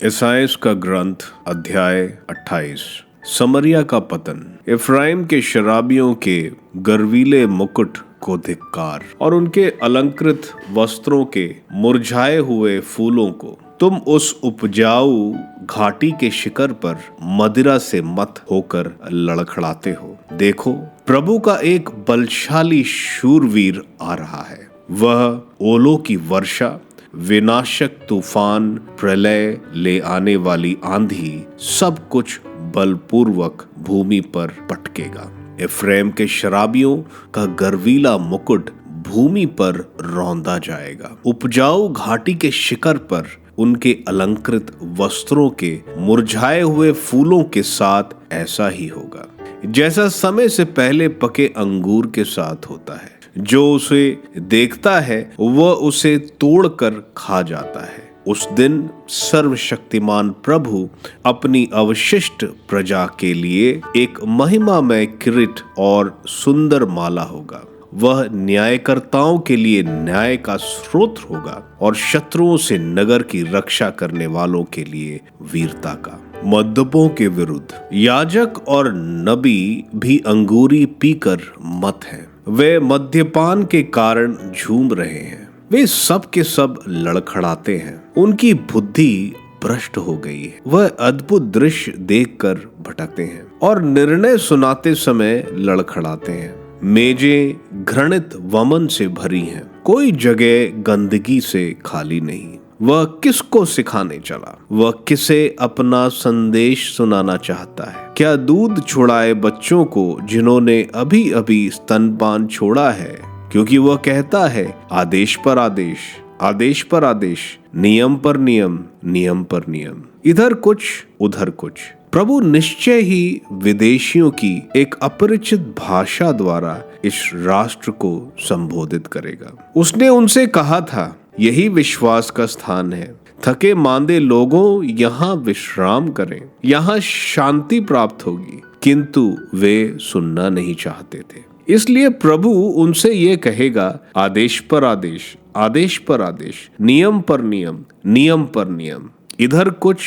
ईसाइयाह का ग्रंथ अध्याय 28। समरिया का पतन। इफ्राइम के शराबियों के गर्वीले मुकुट को धिक्कार और उनके अलंकृत वस्त्रों के मुरझाए हुए फूलों को। तुम उस उपजाऊ घाटी के शिखर पर मदिरा से मत होकर लड़खड़ाते हो। देखो, प्रभु का एक बलशाली शूरवीर आ रहा है। वह ओलों की वर्षा, विनाशक तूफान, प्रलय ले आने वाली आंधी, सब कुछ बलपूर्वक भूमि पर पटकेगा। इफ्राइम के शराबियों का गर्वीला मुकुट भूमि पर रौंदा जाएगा। उपजाऊ घाटी के शिखर पर उनके अलंकृत वस्त्रों के मुरझाए हुए फूलों के साथ ऐसा ही होगा, जैसा समय से पहले पके अंगूर के साथ होता है। जो उसे देखता है वह उसे तोड़कर खा जाता है। उस दिन सर्वशक्तिमान प्रभु अपनी अवशिष्ट प्रजा के लिए एक महिमामय किरीट और सुंदर माला होगा। वह न्यायकर्ताओं के लिए न्याय का स्रोत होगा और शत्रुओं से नगर की रक्षा करने वालों के लिए वीरता का। मद्यपों के विरुद्ध याजक और नबी भी अंगूरी पीकर मत हैं। वे मद्यपान के कारण झूम रहे हैं। वे सब के सब लड़खड़ाते हैं। उनकी बुद्धि भ्रष्ट हो गई है। वह अद्भुत दृश्य देखकर भटकते हैं और निर्णय सुनाते समय लड़खड़ाते हैं। मेजें घृणित वमन से भरी हैं, कोई जगह गंदगी से खाली नहीं। वह किसको सिखाने चला? वह किसे अपना संदेश सुनाना चाहता है? क्या दूध छुड़ाए बच्चों को जिन्होंने अभी अभी स्तनपान छोड़ा है? क्योंकि वह कहता है, आदेश पर आदेश, आदेश पर आदेश, नियम पर नियम, नियम पर नियम, इधर कुछ उधर कुछ। प्रभु निश्चय ही विदेशियों की एक अपरिचित भाषा द्वारा इस राष्ट्र को संबोधित करेगा। उसने उनसे कहा था, यही विश्वास का स्थान है। थके मांदे लोगों, यहाँ विश्राम करें, यहाँ शांति प्राप्त होगी। किंतु वे सुनना नहीं चाहते थे। इसलिए प्रभु उनसे ये कहेगा, आदेश पर आदेश, आदेश पर आदेश, नियम पर नियम, नियम पर नियम, इधर कुछ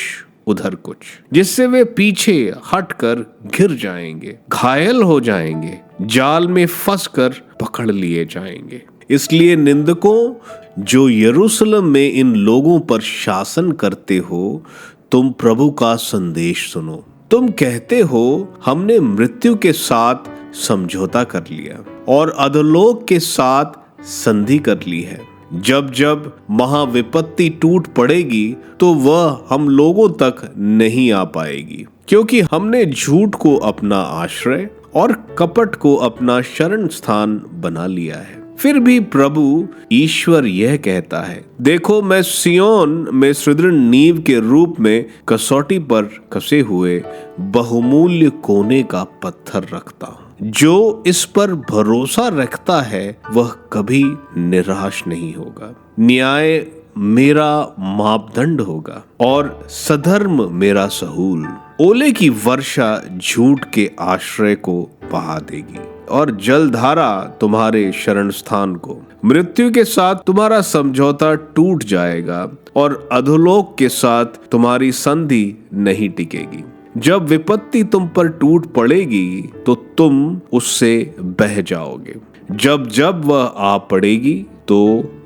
उधर कुछ, जिससे वे पीछे हटकर गिर जाएंगे, घायल हो जाएंगे, जाल में फंसकर पकड़ लिए जाएंगे। इसलिए निंदकों, जो यरूशलेम में इन लोगों पर शासन करते हो, तुम प्रभु का संदेश सुनो। तुम कहते हो, हमने मृत्यु के साथ समझौता कर लिया और अधोलोक के साथ संधि कर ली है। जब जब महाविपत्ति टूट पड़ेगी तो वह हम लोगों तक नहीं आ पाएगी, क्योंकि हमने झूठ को अपना आश्रय और कपट को अपना शरण स्थान बना लिया है। फिर भी प्रभु ईश्वर यह कहता है, देखो, मैं सियोन में सुदृढ़ नींव के रूप में कसौटी पर कसे हुए बहुमूल्य कोने का पत्थर रखता हूँ। जो इस पर भरोसा रखता है वह कभी निराश नहीं होगा। न्याय मेरा मापदंड होगा और सधर्म मेरा सहूल। ओले की वर्षा झूठ के आश्रय को बहा देगी और जलधारा तुम्हारे शरण स्थान को। मृत्यु के साथ तुम्हारा समझौता टूट जाएगा और अधोलोक के साथ तुम्हारी संधि नहीं टिकेगी। जब विपत्ति तुम पर टूट पड़ेगी तो तुम उससे बह जाओगे। जब जब वह आ पड़ेगी तो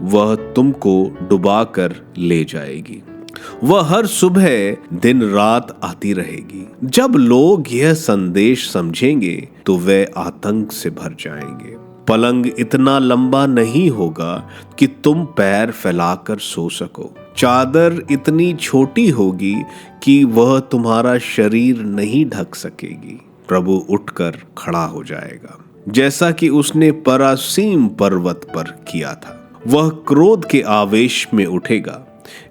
वह तुमको डुबा कर ले जाएगी। वह हर सुबह दिन रात आती रहेगी। जब लोग यह संदेश समझेंगे तो वे आतंक से भर जाएंगे। पलंग इतना लंबा नहीं होगा कि तुम पैर फैलाकर सो सको। चादर इतनी छोटी होगी कि वह तुम्हारा शरीर नहीं ढक सकेगी। प्रभु उठकर खड़ा हो जाएगा, जैसा कि उसने परासीम पर्वत पर किया था। वह क्रोध के आवेश में उठेगा,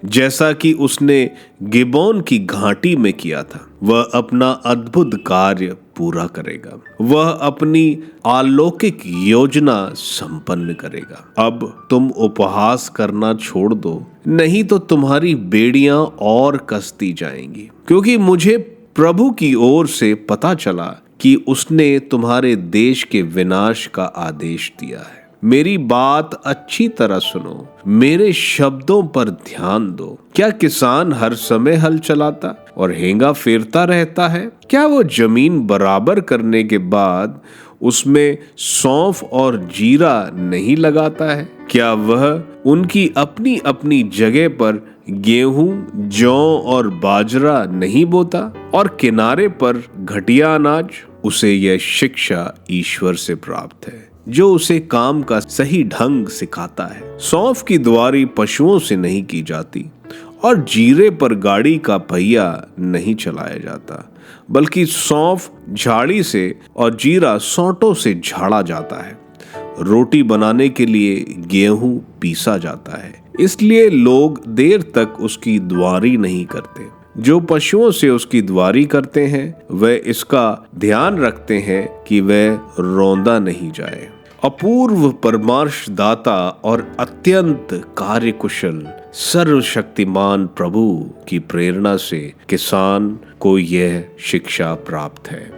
जैसा कि उसने गिबोन की घाटी में किया था। वह अपना अद्भुत कार्य पूरा करेगा। वह अपनी अलौकिक योजना संपन्न करेगा। अब तुम उपहास करना छोड़ दो, नहीं तो तुम्हारी बेड़ियां और कसती जाएंगी। क्योंकि मुझे प्रभु की ओर से पता चला कि उसने तुम्हारे देश के विनाश का आदेश दिया है। मेरी बात अच्छी तरह सुनो, मेरे शब्दों पर ध्यान दो। क्या किसान हर समय हल चलाता और हेंगा फेरता रहता है? क्या वो जमीन बराबर करने के बाद उसमें सौंफ और जीरा नहीं लगाता है? क्या वह उनकी अपनी अपनी जगह पर गेहूं, जौ और बाजरा नहीं बोता? और किनारे पर घटिया अनाज? उसे यह शिक्षा ईश्वर से प्राप्त है, जो उसे काम का सही ढंग सिखाता है। सौंफ की द्वारी पशुओं से नहीं की जाती और जीरे पर गाड़ी का पहिया नहीं चलाया जाता, बल्कि सौंफ झाड़ी से और जीरा सोंटों से झाड़ा जाता है। रोटी बनाने के लिए गेहूं पीसा जाता है, इसलिए लोग देर तक उसकी द्वारी नहीं करते। जो पशुओं से उसकी द्वारी करते हैं वह इसका ध्यान रखते हैं कि वह रौंदा नहीं जाए। अपूर्व परमार्शदाता और अत्यंत कार्यकुशल सर्वशक्तिमान प्रभु की प्रेरणा से किसान को यह शिक्षा प्राप्त है।